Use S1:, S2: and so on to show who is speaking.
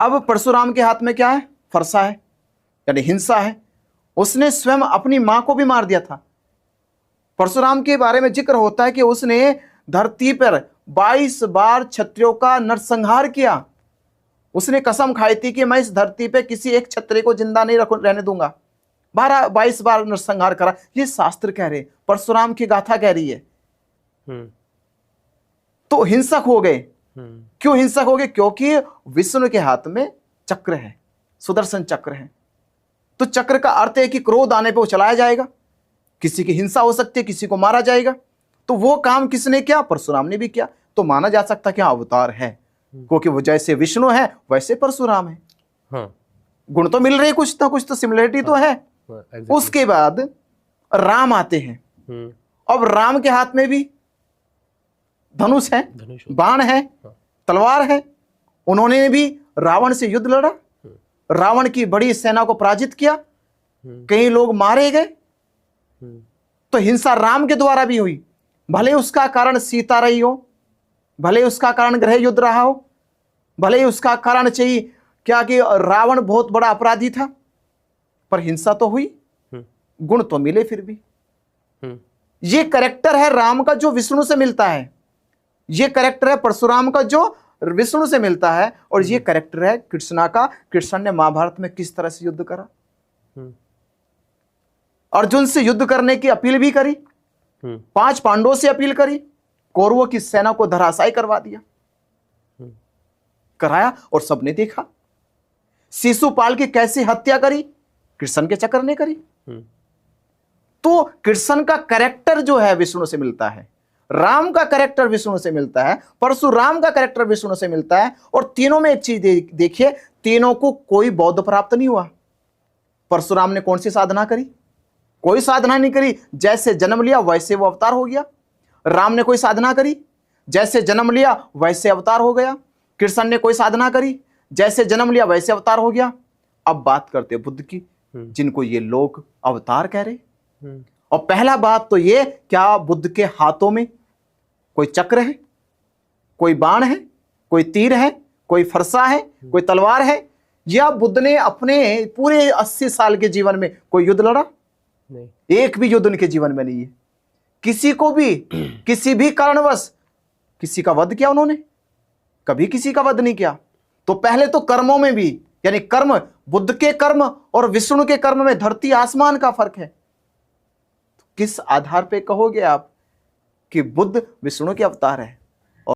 S1: अब परशुराम के हाथ में क्या है? फरसा है, यानी हिंसा है। उसने स्वयं अपनी मां को भी मार दिया था। परशुराम के बारे में जिक्र होता है कि उसने धरती पर 22 बार क्षत्रियों का नरसंहार किया। उसने कसम खाई थी कि मैं इस धरती पे किसी एक क्षत्रिय को जिंदा नहीं रहने दूंगा। 22 बार नरसंहार करा। ये शास्त्र कह रहे, परशुराम की गाथा कह रही है। तो हिंसक हो गए। क्यों हिंसक हो गए? क्योंकि विष्णु के हाथ में चक्र है, सुदर्शन चक्र है। तो चक्र का अर्थ है कि क्रोध आने पे वो चलाया जाएगा, किसी की हिंसा हो सकती है, किसी को मारा जाएगा। तो वो काम किसने किया? परशुराम ने भी किया। तो माना जा सकता क्या अवतार है, क्योंकि वो जैसे विष्णु है वैसे परशुराम है।
S2: हाँ।
S1: गुण तो मिल रहे, कुछ ना कुछ तो सिमिलरिटी तो है। उसके बाद राम आते हैं। अब राम के हाथ में भी धनुष है, बाण है, तलवार है। उन्होंने भी रावण से युद्ध लड़ा, रावण की बड़ी सेना को पराजित किया, कई लोग मारे गए। तो हिंसा राम के द्वारा भी हुई। भले उसका कारण सीता रही हो, भले उसका कारण गृह युद्ध रहा हो, भले उसका कारण चाहिए क्या कि रावण बहुत बड़ा अपराधी था, पर हिंसा तो हुई, गुण तो मिले फिर भी। ये कैरेक्टर है राम का जो विष्णु से मिलता है, ये कैरेक्टर है परशुराम का जो विष्णु से मिलता है, और ये कैरेक्टर है कृष्णा का। कृष्ण ने महाभारत में किस तरह से युद्ध करा, अर्जुन से युद्ध करने की अपील भी करी, 5 पांडवों से अपील करी, कौरवों की सेना को धराशायी करवा दिया, कराया और सबने देखा। शिशुपाल की कैसी हत्या करी, कृष्ण के चक्र ने करी। तो कृष्ण का कैरेक्टर जो है विष्णु से मिलता है, राम का कैरेक्टर विष्णु से मिलता है, परशुराम का कैरेक्टर विष्णु से मिलता है। और तीनों में एक चीज देखिए, तीनों को कोई बौद्ध प्राप्त नहीं हुआ। परशुराम ने कौन सी साधना करी? कोई साधना नहीं करी। जैसे जन्म लिया वैसे वो अवतार हो गया। राम ने कोई साधना करी, जैसे जन्म लिया वैसे अवतार हो गया। कृष्ण ने कोई साधना करी, जैसे जन्म लिया वैसे अवतार हो गया। अब बात करते हैं बुद्ध की, जिनको ये लोग अवतार कह रहे। और पहला बात तो ये, क्या बुद्ध के हाथों में कोई चक्र है, कोई बाण है, कोई तीर है, कोई फरसा है, कोई तलवार है? या बुद्ध ने अपने पूरे 80 साल के जीवन में कोई युद्ध लड़ा?
S2: नहीं,
S1: एक भी युद्ध उनके जीवन में नहीं है। किसी को भी किसी भी कारणवश किसी का वध किया उन्होंने? कभी किसी का वध नहीं किया। तो पहले तो कर्मों में भी, यानी कर्म, बुद्ध के कर्म और विष्णु के कर्म में धरती आसमान का फर्क है। तो किस आधार पे कहोगे आप कि बुद्ध विष्णु के अवतार है?